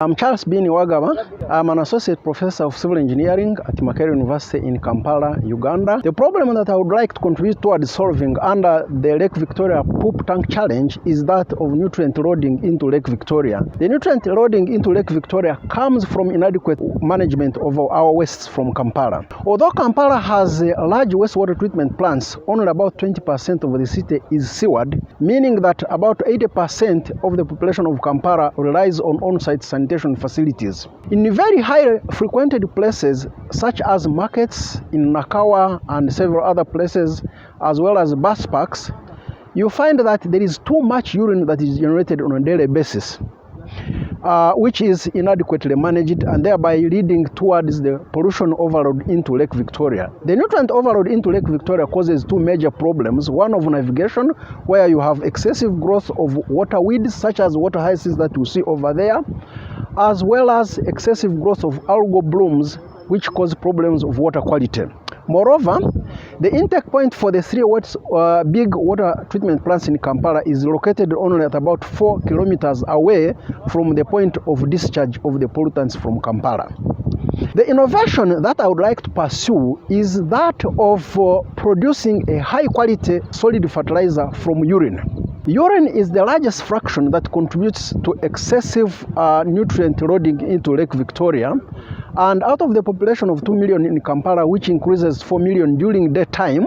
I'm Charles B. Niwagaba. I'm an associate professor of civil engineering at Makerere University in Kampala, Uganda. The problem that I would like to contribute towards solving under the Lake Victoria Pooptank challenge is that of nutrient loading into Lake Victoria. The nutrient loading into Lake Victoria comes from inadequate management of our wastes from Kampala. Although Kampala has large wastewater treatment plants, only about 20% of the city is sewered, meaning that about 80% of the population of Kampala relies on on-site sanitation facilities. In very high frequented places such as markets in Nakawa and several other places, as well as bus parks, you find that there is too much urine that is generated on a daily basis, which is inadequately managed and thereby leading towards the pollution overload into Lake Victoria. The nutrient overload into Lake Victoria causes two major problems. One of navigation, where you have excessive growth of water weeds such as water hyacinths that you see over there, as well as excessive growth of algal blooms, which cause problems of water quality. Moreover, the intake point for the three big water treatment plants in Kampala is located only at about 4 kilometers away from the point of discharge of the pollutants from Kampala. The innovation that I would like to pursue is that of producing a high-quality solid fertilizer from urine. Urine is the largest fraction that contributes to excessive nutrient loading into Lake Victoria. And out of the population of 2 million in Kampala, which increases 4 million during daytime,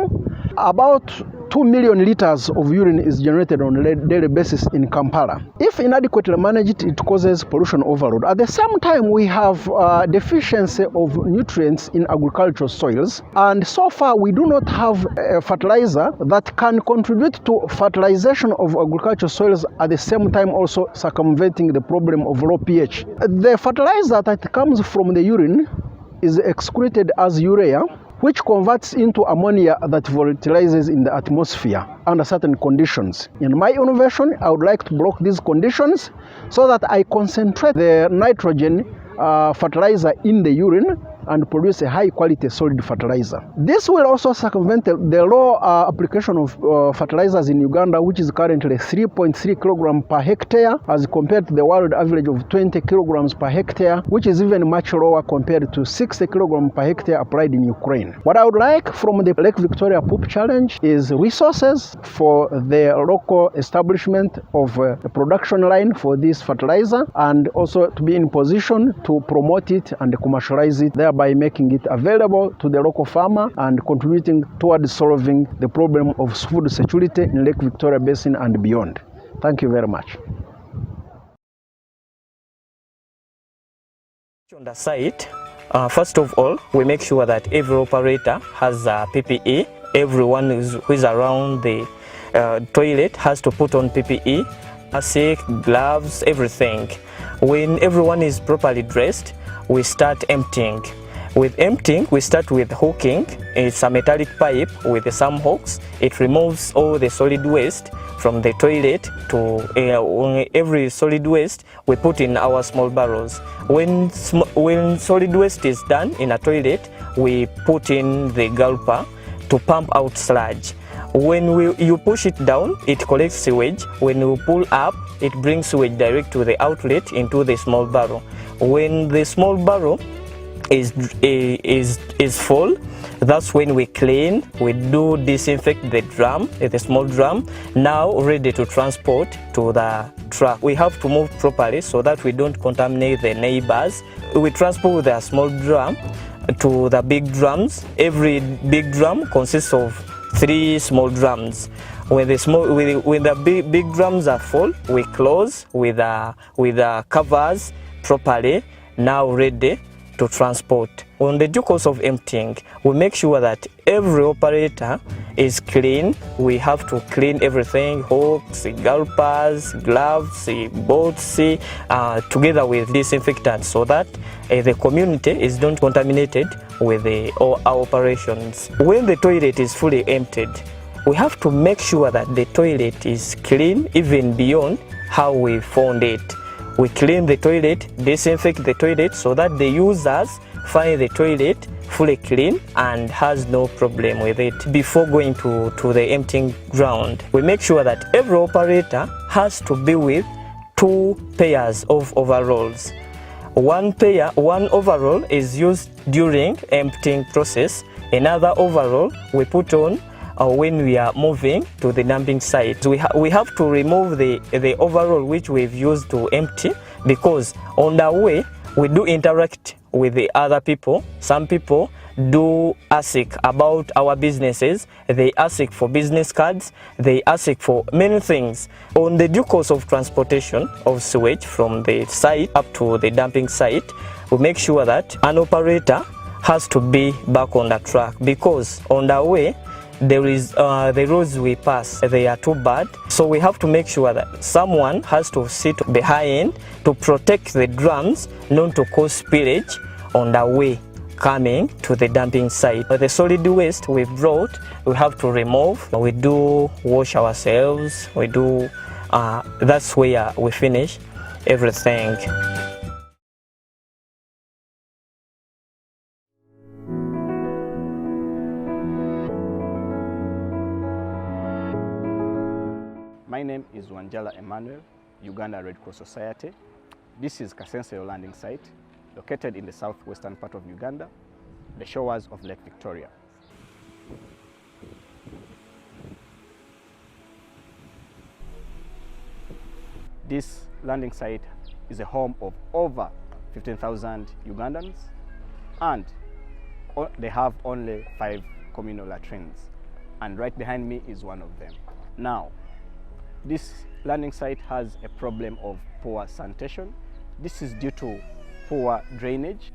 about 2 million liters of urine is generated on a daily basis in Kampala. If inadequately managed, it causes pollution overload. At the same time, we have deficiency of nutrients in agricultural soils. And so far, we do not have a fertilizer that can contribute to fertilization of agricultural soils at the same time also circumventing the problem of low pH. The fertilizer that comes from the urine is excreted as urea, which converts into ammonia that volatilizes in the atmosphere under certain conditions. In my innovation, I would like to block these conditions so that I concentrate the nitrogen fertilizer in the urine and produce a high-quality solid fertilizer. This will also circumvent the low application of fertilizers in Uganda, which is currently 3.3 kilograms per hectare, as compared to the world average of 20 kilograms per hectare, which is even much lower compared to 60 kilograms per hectare applied in Ukraine. What I would like from the Lake Victoria Poop Challenge is resources for the local establishment of a production line for this fertilizer, and also to be in position to promote it and commercialize it, by making it available to the local farmer and contributing towards solving the problem of food security in Lake Victoria Basin and beyond. Thank you very much. On the site, first of all, we make sure that every operator has a PPE. Everyone who is around the toilet has to put on PPE, mask, gloves, everything. When everyone is properly dressed, we start emptying. With emptying, we start with hooking. It's a metallic pipe with some hooks. It removes all the solid waste from the toilet. To every solid waste, we put in our small barrels. When solid waste is done in a toilet, we put in the gulper to pump out sludge. When you push it down, it collects sewage. When you pull up, it brings sewage direct to the outlet into the small barrel. When the small barrel is full, that's when we clean. We do disinfect the drum, the small drum, now ready to transport to the truck. We have to move properly so that we don't contaminate the neighbors. We transport the small drum to the big drums. Every big drum consists of 3 small drums. When the big drums are full, we close with the covers properly, now ready to transport. On the due course of emptying, we make sure that every operator is clean. We have to clean everything: hooks, gulpers, gloves, boats, together with disinfectants, so that the community is not contaminated with our operations. When the toilet is fully emptied, we have to make sure that the toilet is clean, even beyond how we found it. We clean the toilet, disinfect the toilet, so that the users find the toilet fully clean and has no problem with it. Before going to the emptying ground, we make sure that every operator has to be with 2 pairs of overalls. One overall is used during emptying process. Another overall we put on when we are moving to the dumping site. We have to remove the overall which we've used to empty, because on the way we do interact with the other people. Some people do ask about our businesses, they ask for business cards, they ask for many things. On the due course of transportation of sewage from the site up to the dumping site, we make sure that an operator has to be back on the track, because on the way there is the roads we pass, they are too bad. So we have to make sure that someone has to sit behind to protect the drums, not to cause spillage on the way coming to the dumping site. The solid waste we brought, we have to remove. We do wash ourselves, we do, that's where we finish everything. My name is Wanjala Emmanuel, Uganda Red Cross Society. This is Kasenseo landing site, located in the southwestern part of Uganda, the shores of Lake Victoria. This landing site is a home of over 15,000 Ugandans, and they have only 5 communal latrines, and right behind me is one of them. Now, this landing site has a problem of poor sanitation. This is due to poor drainage.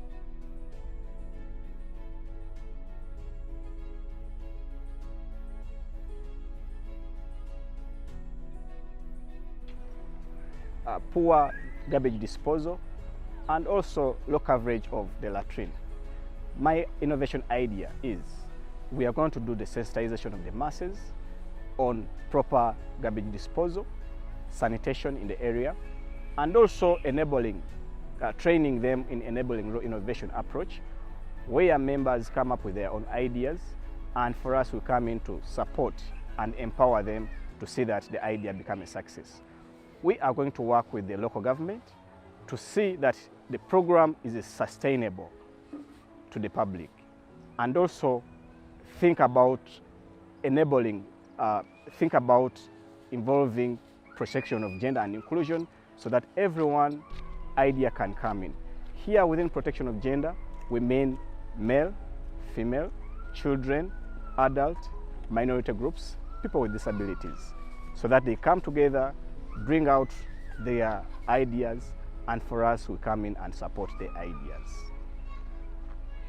Poor garbage disposal, and also low coverage of the latrine. My innovation idea is we are going to do the sensitization of the masses on proper garbage disposal, sanitation in the area, and also enabling, training them in enabling raw innovation approach, where members come up with their own ideas, and for us we come in to support and empower them to see that the idea become a success. We are going to work with the local government to see that the program is sustainable to the public, and also think about enabling, think about involving protection of gender and inclusion, so that everyone idea can come in. Here within protection of gender, we mean male, female, children, adult, minority groups, people with disabilities, so that they come together, bring out their ideas, and for us, we come in and support the ideas.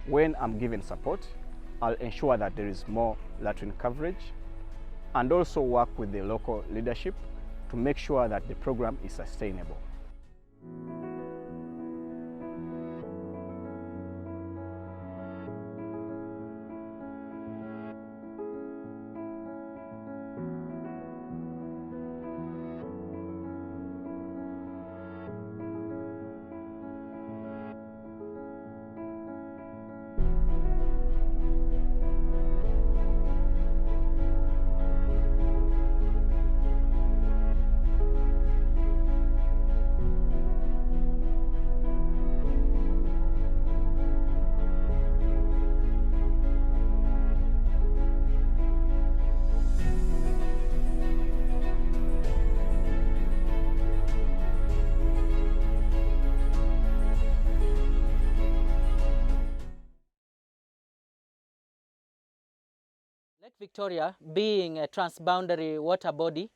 When I'm given support, I'll ensure that there is more latrine coverage, and also work with the local leadership to make sure that the program is sustainable. Lake Victoria, being a transboundary water body,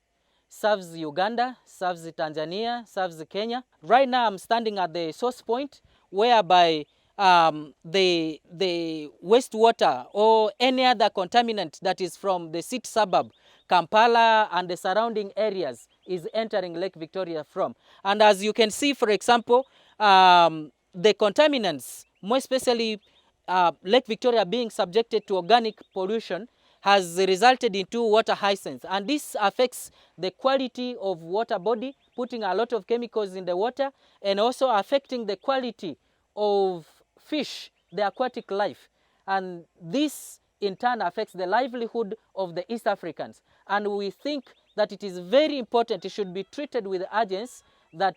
serves Uganda, serves Tanzania, serves Kenya. Right now I'm standing at the source point, whereby the wastewater or any other contaminant that is from the city suburb, Kampala and the surrounding areas is entering Lake Victoria from. And as you can see, for example, the contaminants, more especially Lake Victoria being subjected to organic pollution, has resulted into water hyacinth, and this affects the quality of water body, putting a lot of chemicals in the water, and also affecting the quality of fish, the aquatic life. And this in turn affects the livelihood of the East Africans. And we think that it is very important, it should be treated with urgency, that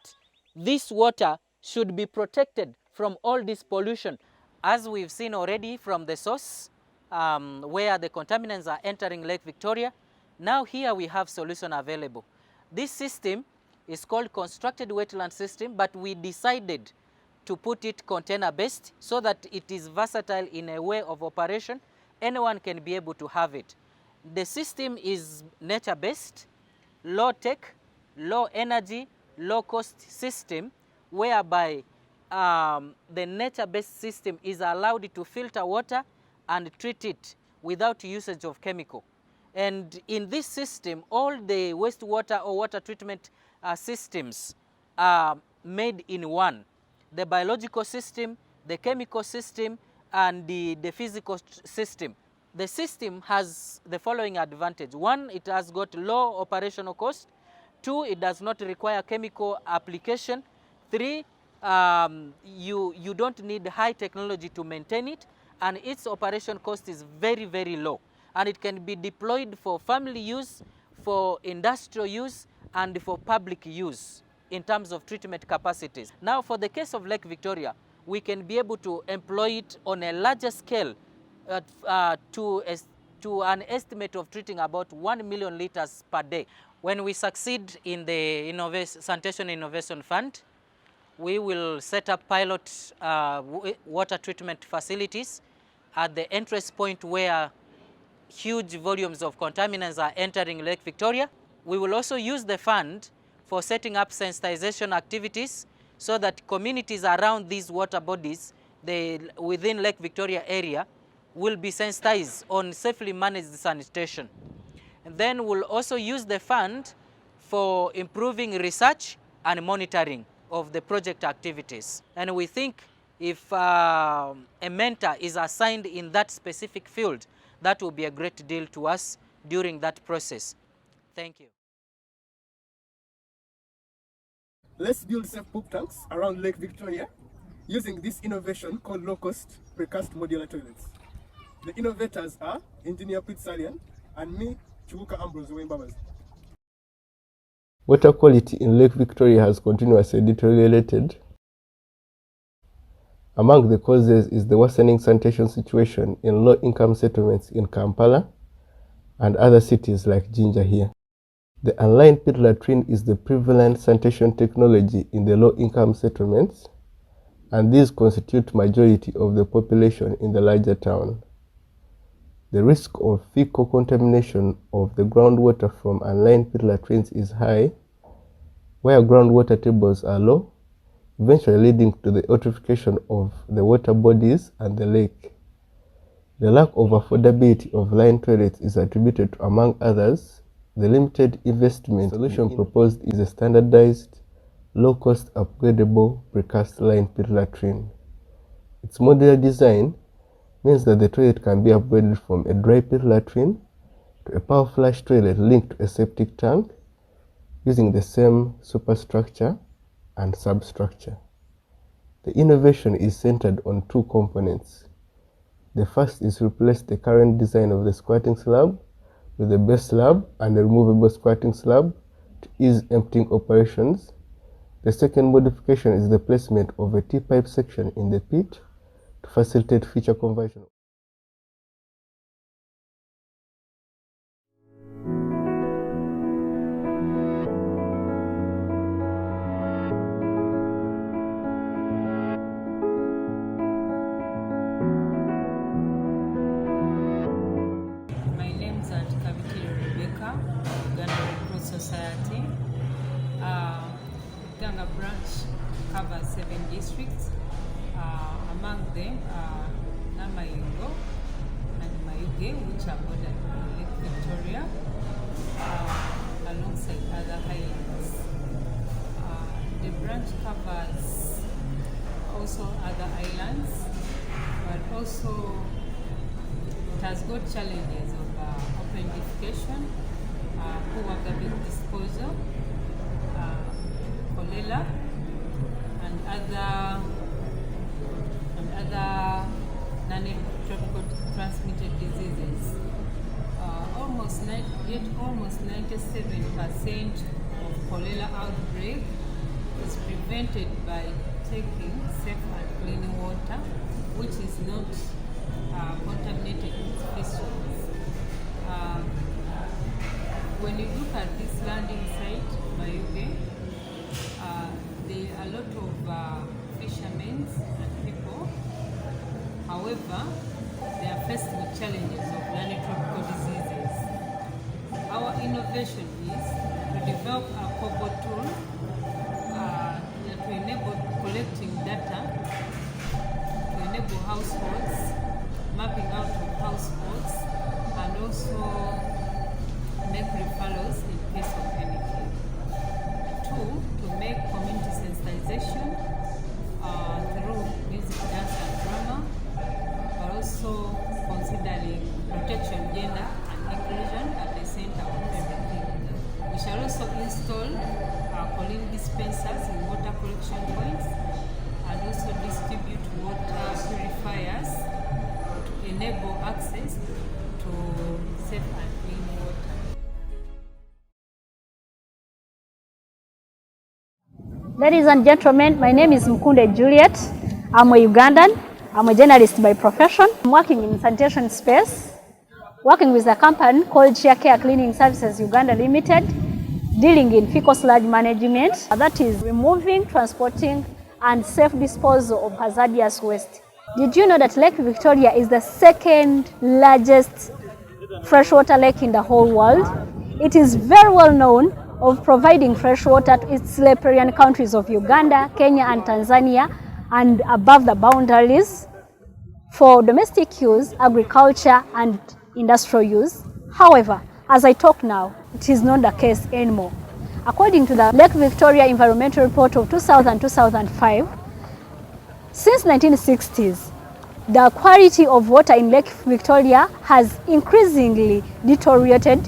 this water should be protected from all this pollution. As we've seen already from the source, where the contaminants are entering Lake Victoria, now here we have solution available. This system is called constructed wetland system, but we decided to put it container-based so that it is versatile in a way of operation. Anyone can be able to have it. The system is nature-based, low-tech, low-energy, low-cost system, whereby the nature-based system is allowed to filter water and treat it without usage of chemical. And in this system, all the wastewater or water treatment systems are made in one. The biological system, the chemical system, and the physical system. The system has the following advantage. One, it has got low operational cost. Two, it does not require chemical application. Three, you don't need high technology to maintain it, and its operation cost is very, very low. And it can be deployed for family use, for industrial use, and for public use in terms of treatment capacities. Now, for the case of Lake Victoria, we can be able to employ it on a larger scale to an estimate of treating about 1 million liters per day. When we succeed in the Sanitation Innovation Fund, we will set up pilot water treatment facilities at the entrance point where huge volumes of contaminants are entering Lake Victoria. We will also use the fund for setting up sensitization activities so that communities around these water bodies within Lake Victoria area will be sensitized on safely managed sanitation. And then we'll also use the fund for improving research and monitoring of the project activities. And we think if a mentor is assigned in that specific field, that will be a great deal to us during that process. Thank you. Let's build safe poop tanks around Lake Victoria using this innovation called low-cost precast modular toilets. The innovators are Engineer Pete Salian and me, Chubuka Ambrose Wembabazi. Water quality in Lake Victoria has continuously deteriorated. Among the causes is the worsening sanitation situation in low-income settlements in Kampala and other cities like Jinja here. The unlined pit latrine is the prevalent sanitation technology in the low-income settlements, and these constitute majority of the population in the larger town. The risk of fecal contamination of the groundwater from unlined pit latrines is high, where groundwater tables are low, eventually leading to the eutrophication of the water bodies and the lake. The lack of affordability of lined toilets is attributed to, among others, the limited investment. The solution proposed is a standardized, low-cost, upgradable precast lined pit latrine. Its modular design means that the toilet can be upgraded from a dry pit latrine to a power flush toilet linked to a septic tank using the same superstructure and substructure. The innovation is centered on two components. The first is to replace the current design of the squatting slab with a base slab and a removable squatting slab to ease emptying operations. The second modification is the placement of a T-pipe section in the pit to facilitate future conversion. Society. Uganda branch covers 7 districts. Among them are Namayingo and Mayuge, which are bordered by Lake Victoria, alongside other highlands. The branch covers also other islands, but also it has got challenges of open defecation, poor garbage disposal, cholera, and other non-tropical transmitted diseases. Almost 97% of cholera outbreak is prevented by taking safe and clean water, which is not contaminated with fisheries. When you look at this landing site, Mayuge, there are a lot of fishermen and people. However, they are faced with challenges of non-tropical diseases. Our innovation is to develop a cobalt tool to enable collecting data, to enable households, mapping out of households, and also make referrals in case of anything. 2, to make community sensitization through music, dance, and drama, but also considering protection, gender, and inclusion at the center of everything. We shall also install chlorine dispensers in water collection points and also distribute water purifiers to enable access to safe and clean water. Ladies and gentlemen, my name is Mkunde Juliet. I'm a Ugandan. I'm a journalist by profession. I'm working in sanitation space, working with a company called Share Care Cleaning Services Uganda Limited, dealing in fecal sludge management, that is removing, transporting, and safe disposal of hazardous waste. Did you know that Lake Victoria is the second largest freshwater lake in the whole world? It is very well known of providing fresh water to its riparian countries of Uganda, Kenya, and Tanzania, and above the boundaries for domestic use, agriculture, and industrial use. However, as I talk now, it is not the case anymore. According to the Lake Victoria Environmental Report of 2000-2005, since 1960s, the quality of water in Lake Victoria has increasingly deteriorated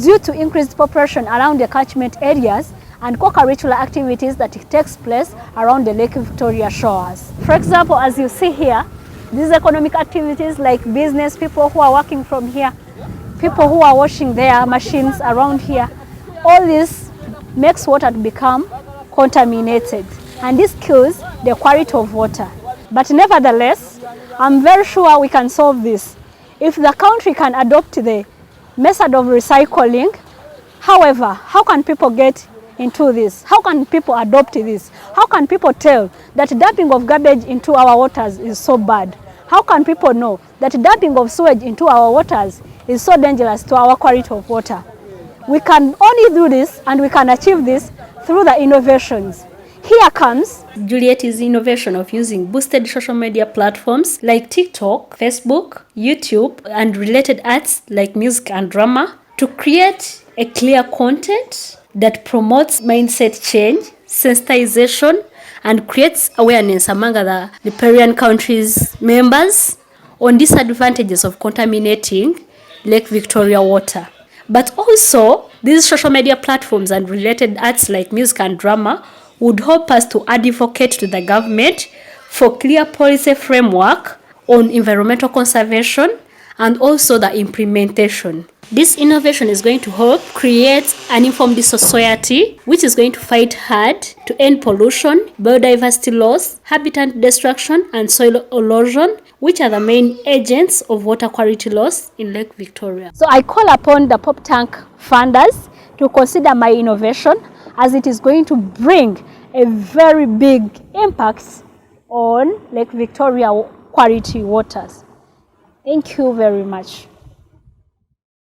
due to increased population around the catchment areas and co-curricular activities that takes place around the Lake Victoria shores. For example, as you see here, these economic activities like business, people who are working from here, people who are washing their machines around here, all this makes water to become contaminated, and this kills the quality of water. But nevertheless, I'm very sure we can solve this if the country can adopt the method of recycling. However, how can people get into this? How can people adopt this? How can people tell that dumping of garbage into our waters is so bad? How can people know that dumping of sewage into our waters is so dangerous to our quality of water? We can only do this, and we can achieve this through the innovations. Here comes Juliet's innovation of using boosted social media platforms like TikTok, Facebook, YouTube, and related arts like music and drama to create a clear content that promotes mindset change, sensitization, and creates awareness among other riparian countries' members on disadvantages of contaminating Lake Victoria water. But also, these social media platforms and related arts like music and drama would help us to advocate to the government for clear policy framework on environmental conservation and also the implementation. This innovation is going to help create an informed society which is going to fight hard to end pollution, biodiversity loss, habitat destruction, and soil erosion, which are the main agents of water quality loss in Lake Victoria. So I call upon the Pooptank funders to consider my innovation, as it is going to bring a very big impact on Lake Victoria quality waters. Thank you very much.